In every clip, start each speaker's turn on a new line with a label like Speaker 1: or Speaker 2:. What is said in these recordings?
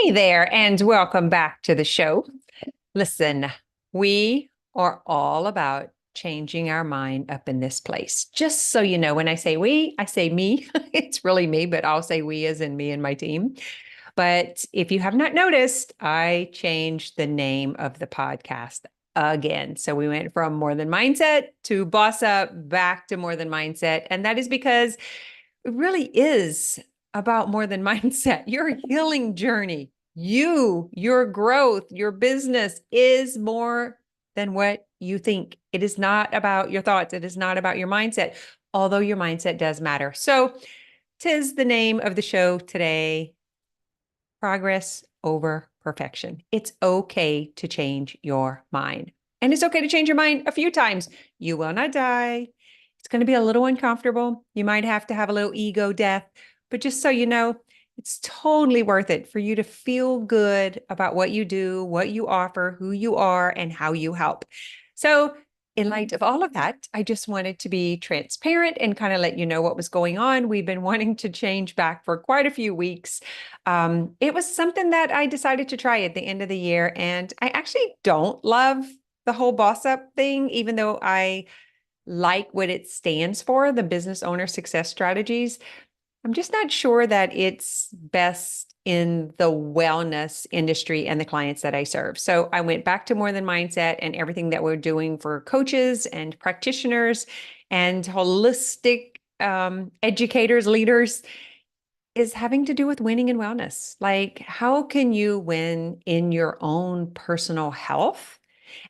Speaker 1: Hey there, and welcome back to the show. Listen, we are all about changing our mind up in this place. Just so you know, when I say we, I say me. It's really me, but I'll say we as in me and my team. But if you have not noticed, I changed the name of the podcast again. So we went from More Than Mindset to Boss Up back to More Than Mindset. And that is because it really is about more than mindset. Your healing journey, your growth, your business is more than what you think. It is not about your thoughts. It is not about your mindset, although your mindset does matter. So, tis the name of the show today: progress over perfection. It's okay to change your mind. And it's okay to change your mind a few times. You will not die. It's going to be a little uncomfortable. You might have to have a little ego death, but just so you know, it's totally worth it for you to feel good about what you do, what you offer, who you are, and how you help. So, in light of all of that, I just wanted to be transparent and kind of let you know what was going on. We've been wanting to change back for quite a few weeks. It was something that I decided to try at the end of the year, and I actually don't love the whole boss up thing, even though I like what it stands for, the business owner success strategies. I'm just not sure that it's best in the wellness industry and the clients that I serve. So I went back to More Than Mindset and everything that we're doing for coaches and practitioners and holistic educators, leaders, is having to do with winning and wellness. Like, how can you win in your own personal health?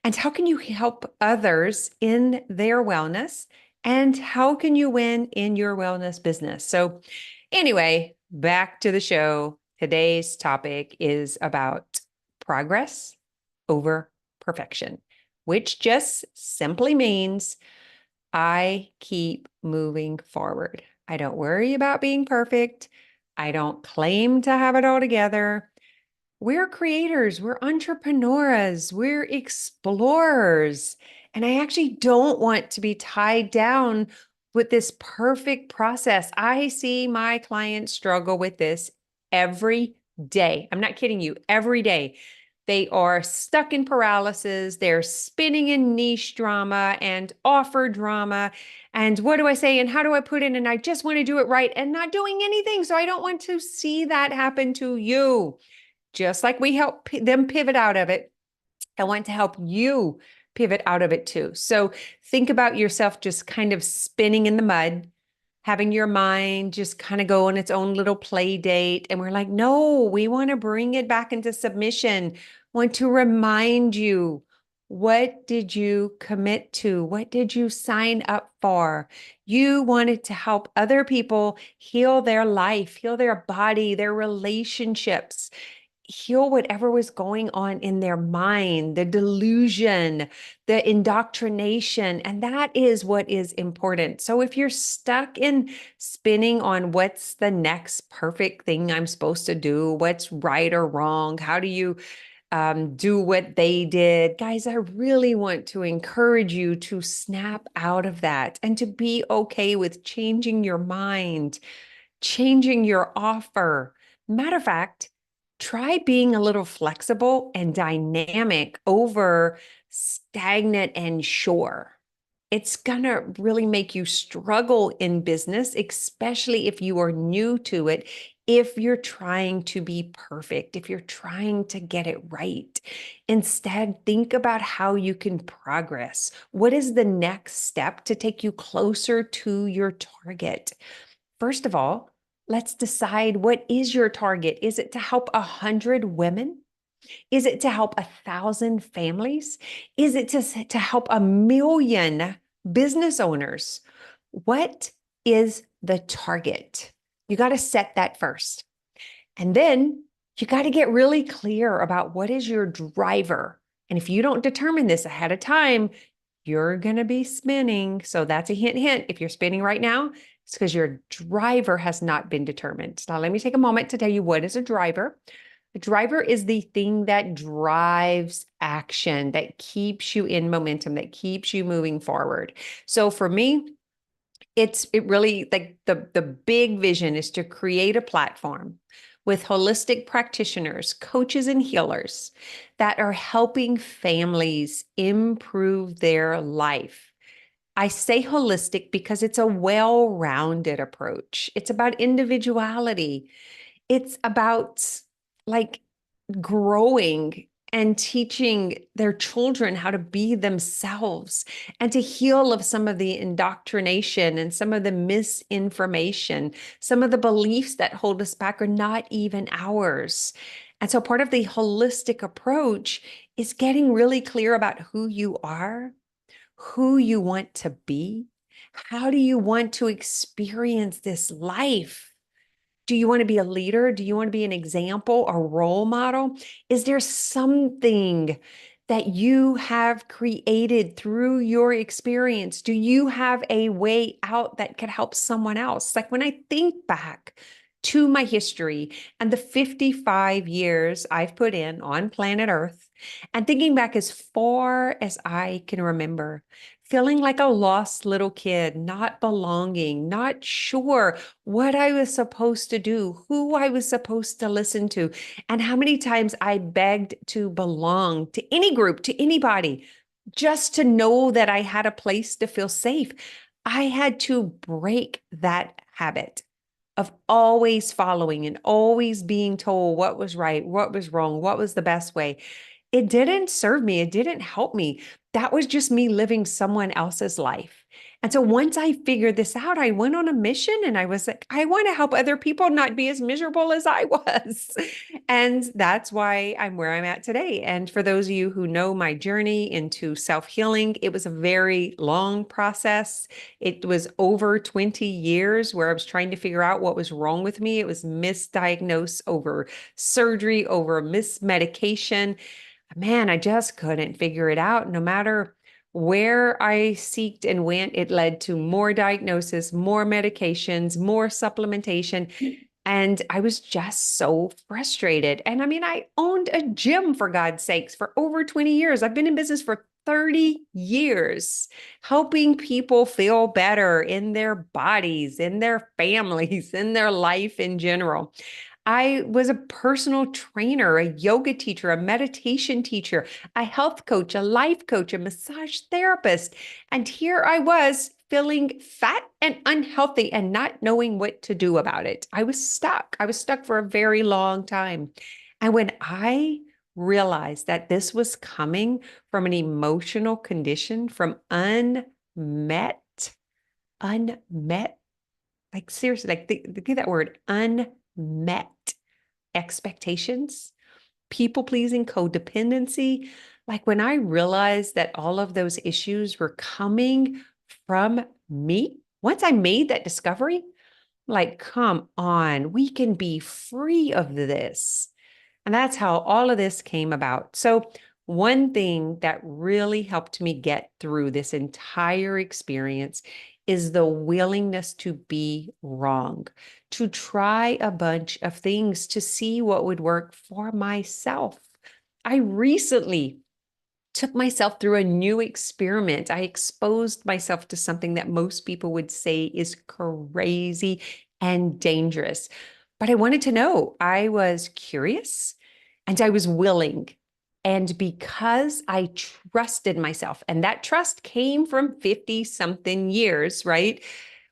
Speaker 1: And how can you help others in their wellness? And how can you win in your wellness business? So, anyway, back to the show. Today's topic is about progress over perfection, which just simply means I keep moving forward. I don't worry about being perfect. I don't claim to have it all together. We're creators, we're entrepreneurs, we're explorers. And I actually don't want to be tied down with this perfect process. I see my clients struggle with this every day. I'm not kidding you, every day. They are stuck in paralysis. They're spinning in niche drama and offer drama. And what do I say? And how do I put in? And I just want to do it right and not doing anything. So I don't want to see that happen to you. Just like we help them pivot out of it, I want to help you pivot out of it too. So think about yourself just kind of spinning in the mud, having your mind just kind of go on its own little play date. And we're like, no, we want to bring it back into submission. Want to remind you, what did you commit to? What did you sign up for? You wanted to help other people heal their life, heal their body, their relationships, heal whatever was going on in their mind, the delusion, the indoctrination. And that is what is important. So if you're stuck in spinning on what's the next perfect thing I'm supposed to do, what's right or wrong, how do you do what they did, guys, I really want to encourage you to snap out of that and to be okay with changing your mind, changing your offer. Matter of fact, try being a little flexible and dynamic over stagnant and sure. It's going to really make you struggle in business, especially if you are new to it, if you're trying to be perfect, if you're trying to get it right. Instead, think about how you can progress. What is the next step to take you closer to your target? First of all, let's decide, what is your target? Is it to help 100 women? Is it to help 1,000 families? Is it to help 1 million business owners? What is the target? You got to set that first. And then you got to get really clear about what is your driver. And if you don't determine this ahead of time, you're going to be spinning. So that's a hint, hint. If you're spinning right now, it's because your driver has not been determined. Now, let me take a moment to tell you, what is a driver. A driver is the thing that drives action, that keeps you in momentum, that keeps you moving forward. So for me, it really, like, the big vision is to create a platform with holistic practitioners, coaches, and healers that are helping families improve their life. I say holistic because it's a well-rounded approach. It's about individuality. It's about like growing and teaching their children how to be themselves and to heal of some of the indoctrination and some of the misinformation. Some of the beliefs that hold us back are not even ours. And so part of the holistic approach is getting really clear about who you are, who you want to be. How do you want to experience this life? Do you want to be a leader? Do you want to be an example, a role model? Is there something that you have created through your experience? Do you have a way out that could help someone else? Like when I think back to my history and the 55 years I've put in on planet Earth, and thinking back as far as I can remember, feeling like a lost little kid, not belonging, not sure what I was supposed to do, who I was supposed to listen to, and how many times I begged to belong to any group, to anybody, just to know that I had a place to feel safe. I had to break that habit of always following and always being told what was right, what was wrong, what was the best way. It didn't serve me. It didn't help me. That was just me living someone else's life. And so once I figured this out, I went on a mission and I was like, I want to help other people not be as miserable as I was. And that's why I'm where I'm at today. And for those of you who know my journey into self-healing, it was a very long process. It was over 20 years where I was trying to figure out what was wrong with me. It was misdiagnosed over surgery, over mismedication. Man, I just couldn't figure it out. No matter where I seeked and went, it led to more diagnosis, more medications, more supplementation. And I was just so frustrated. And I mean, I owned a gym for God's sakes for over 20 years. I've been in business for 30 years, helping people feel better in their bodies, in their families, in their life in general. I was a personal trainer, a yoga teacher, a meditation teacher, a health coach, a life coach, a massage therapist. And here I was feeling fat and unhealthy and not knowing what to do about it. I was stuck. I was stuck for a very long time. And when I realized that this was coming from an emotional condition, from unmet, like seriously, like think that word, unmet expectations, people pleasing, codependency. Like when I realized that all of those issues were coming from me, once I made that discovery, like, come on, we can be free of this. And that's how all of this came about. So, one thing that really helped me get through this entire experience is the willingness to be wrong, to try a bunch of things to see what would work for myself. I recently took myself through a new experiment. I exposed myself to something that most people would say is crazy and dangerous. But I wanted to know. I was curious and I was willing. And because I trusted myself, and that trust came from 50 something years, right?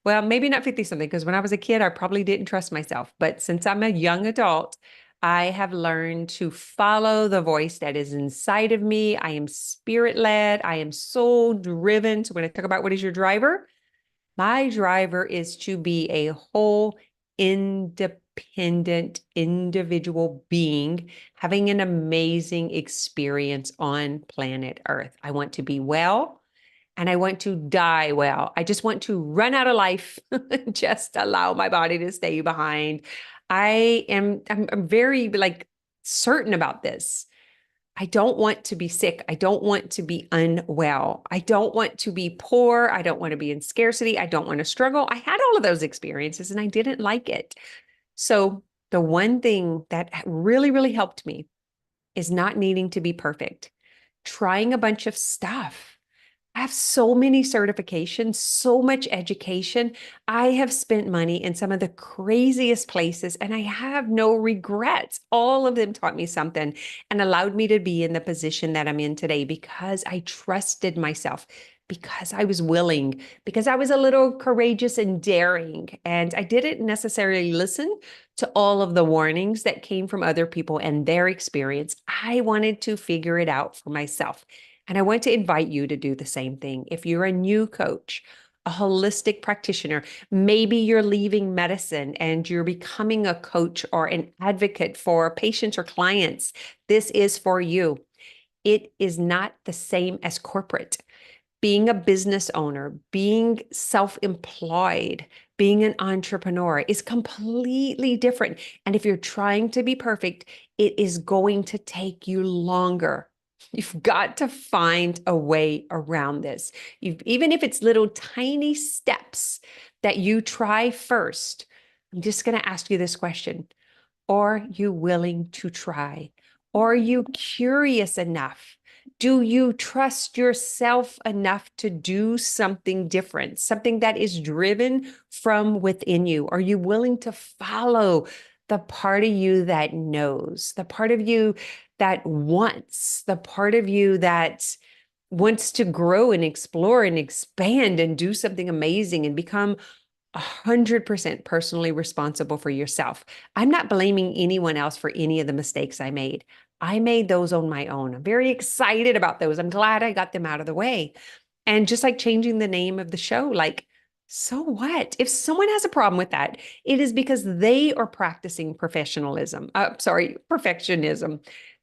Speaker 1: Well, maybe not 50 something, because when I was a kid, I probably didn't trust myself. But since I'm a young adult, I have learned to follow the voice that is inside of me. I am spirit led. I am soul driven. So when I talk about what is your driver, my driver is to be a whole, independent, individual being having an amazing experience on planet Earth. I want to be well and I want to die well. I just want to run out of life, just allow my body to stay behind. I'm very like certain about this. I don't want to be sick. I don't want to be unwell. I don't want to be poor. I don't want to be in scarcity. I don't want to struggle. I had all of those experiences and I didn't like it. So the one thing that really, really helped me is not needing to be perfect, trying a bunch of stuff. I have so many certifications, so much education. I have spent money in some of the craziest places and I have no regrets. All of them taught me something and allowed me to be in the position that I'm in today because I trusted myself, because I was willing, because I was a little courageous and daring. And I didn't necessarily listen to all of the warnings that came from other people and their experience. I wanted to figure it out for myself. And I want to invite you to do the same thing. If you're a new coach, a holistic practitioner, maybe you're leaving medicine and you're becoming a coach or an advocate for patients or clients, this is for you. It is not the same as corporate. Being a business owner, being self-employed, being an entrepreneur is completely different. And if you're trying to be perfect, it is going to take you longer. You've got to find a way around this. Even if it's little tiny steps that you try first, I'm just going to ask you this question. Are you willing to try? Are you curious enough? Do you trust yourself enough to do something different, something that is driven from within you? Are you willing to follow the part of you that knows, the part of you that wants, the part of you that wants to grow and explore and expand and do something amazing and become 100% personally responsible for yourself? I'm not blaming anyone else for any of the mistakes I made. I made those on my own. I'm very excited about those. I'm glad I got them out of the way. And just like changing the name of the show, like, so what? If someone has a problem with that, it is because they are practicing perfectionism.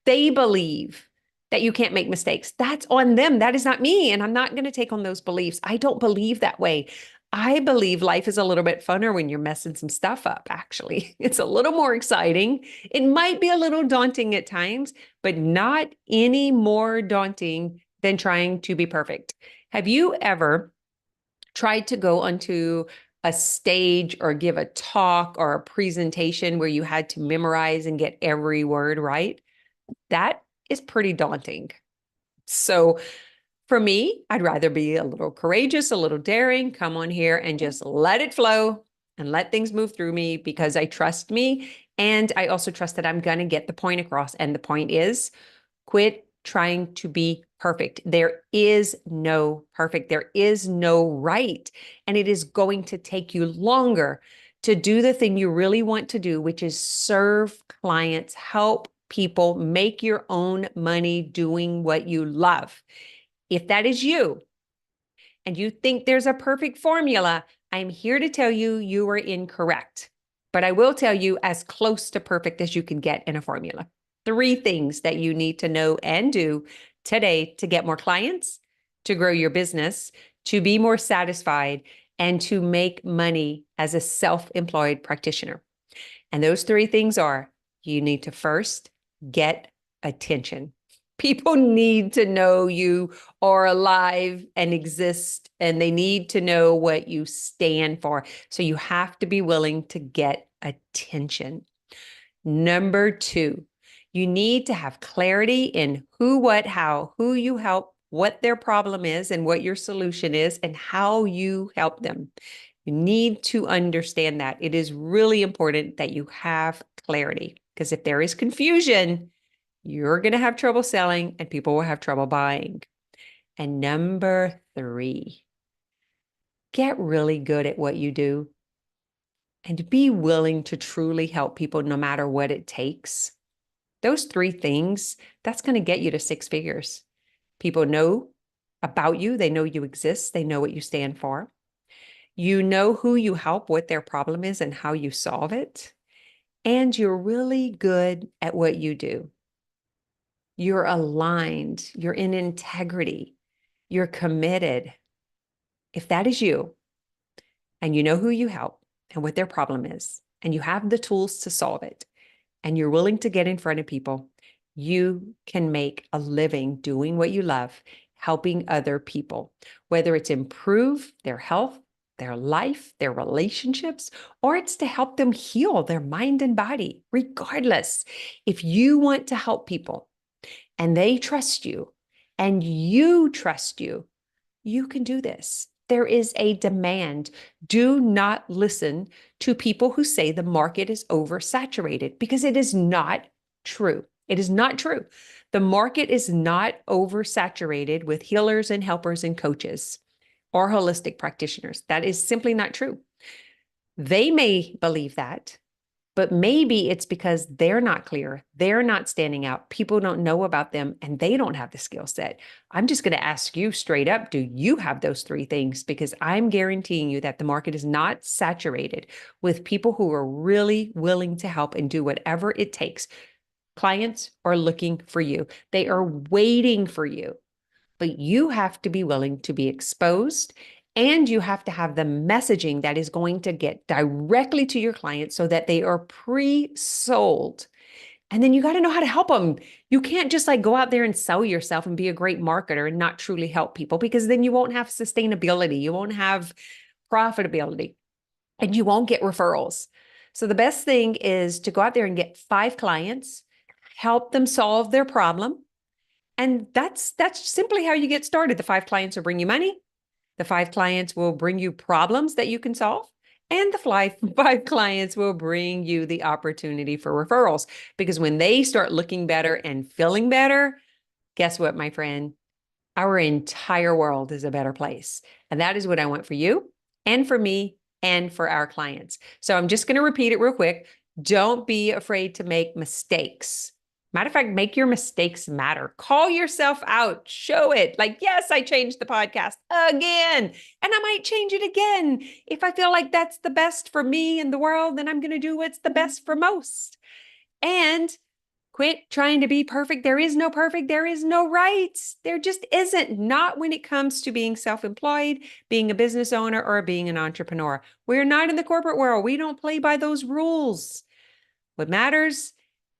Speaker 1: They believe that you can't make mistakes. That's on them. That is not me. And I'm not going to take on those beliefs. I don't believe that way. I believe life is a little bit funner when you're messing some stuff up, actually. It's a little more exciting. It might be a little daunting at times, but not any more daunting than trying to be perfect. Have you ever tried to go onto a stage or give a talk or a presentation where you had to memorize and get every word right? That is pretty daunting. So for me, I'd rather be a little courageous, a little daring, come on here and just let it flow and let things move through me because I trust me. And I also trust that I'm going to get the point across. And the point is, quit trying to be perfect. There is no perfect. There is no right. And it is going to take you longer to do the thing you really want to do, which is serve clients, help people, make your own money doing what you love. If that is you and you think there's a perfect formula, I'm here to tell you you are incorrect. But I will tell you as close to perfect as you can get in a formula. 3 things that you need to know and do today to get more clients, to grow your business, to be more satisfied, and to make money as a self-employed practitioner. And those 3 things are, you need to first get attention. People need to know you are alive and exist, and they need to know what you stand for. So you have to be willing to get attention. Number 2, you need to have clarity in who, what, how, who you help, what their problem is, and what your solution is, and how you help them. You need to understand that. It is really important that you have clarity, because if there is confusion, you're going to have trouble selling and people will have trouble buying. And number 3, get really good at what you do and be willing to truly help people no matter what it takes. Those 3 things, that's going to get you to 6 figures. People know about you. They know you exist. They know what you stand for. You know who you help, what their problem is, and how you solve it. And you're really good at what you do. You're aligned. You're in integrity. You're committed. If that is you, and you know who you help and what their problem is, and you have the tools to solve it, and you're willing to get in front of people, you can make a living doing what you love, helping other people, whether it's improve their health, their life, their relationships, or it's to help them heal their mind and body. Regardless, if you want to help people and they trust you and you trust you, You can do this. There is a demand. Do not listen to people who say the market is oversaturated because it is not true. It is not true. The market is not oversaturated with healers and helpers and coaches or holistic practitioners. That is simply not true. They may believe that, but maybe it's because they're not clear. They're not standing out. People don't know about them and they don't have the skill set. I'm just going to ask you straight up, do you have those three things? Because I'm guaranteeing you that the market is not saturated with people who are really willing to help and do whatever it takes. Clients are looking for you. They are waiting for you, but you have to be willing to be exposed and you have to have the messaging that is going to get directly to your clients so that they are pre-sold. And then you got to know how to help them. You can't just like go out there and sell yourself and be a great marketer and not truly help people, because then you won't have sustainability. You won't have profitability and you won't get referrals. So the best thing is to go out there and get 5 clients, help them solve their problem. And that's simply how you get started. The 5 clients will bring you money. The 5 clients will bring you problems that you can solve. And the 5 clients will bring you the opportunity for referrals. Because when they start looking better and feeling better, guess what, my friend? Our entire world is a better place. And that is what I want for you and for me and for our clients. So I'm just going to repeat it real quick. Don't be afraid to make mistakes. Matter of fact, make your mistakes matter. Call yourself out. Show it. Like, yes, I changed the podcast again, and I might change it again. If I feel like that's the best for me and the world, then I'm going to do what's the best for most. And quit trying to be perfect. There is no perfect. There is no right. There just isn't. Not when it comes to being self-employed, being a business owner, or being an entrepreneur. We're not in the corporate world. We don't play by those rules. What matters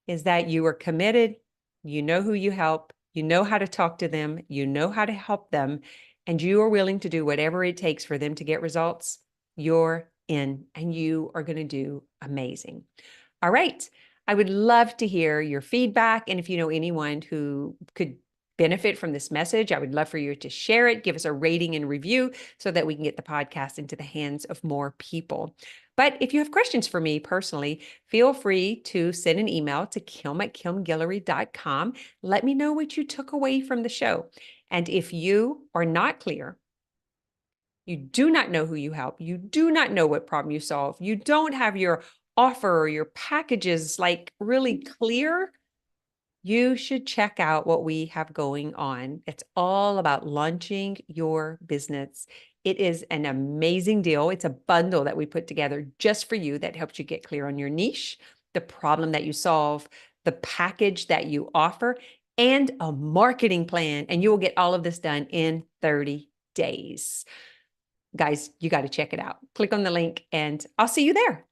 Speaker 1: is that you are committed. You know who you help. You know how to talk to them. You know how to help them. And you are willing to do whatever it takes for them to get results. You're in, and you are going to do amazing. All right. I would love to hear your feedback. And if you know anyone who could benefit from this message, I would love for you to share it. Give us a rating and review so that we can get the podcast into the hands of more people. But if you have questions for me personally, feel free to send an email to kim@kimguillory.com. Let me know what you took away from the show. And if you are not clear, you do not know who you help, you do not know what problem you solve, you don't have your offer or your packages like really clear, you should check out what we have going on. It's all about launching your business. It is an amazing deal. It's a bundle that we put together just for you that helps you get clear on your niche, the problem that you solve, the package that you offer, and a marketing plan. And you will get all of this done in 30 days. Guys, you got to check it out. Click on the link and I'll see you there.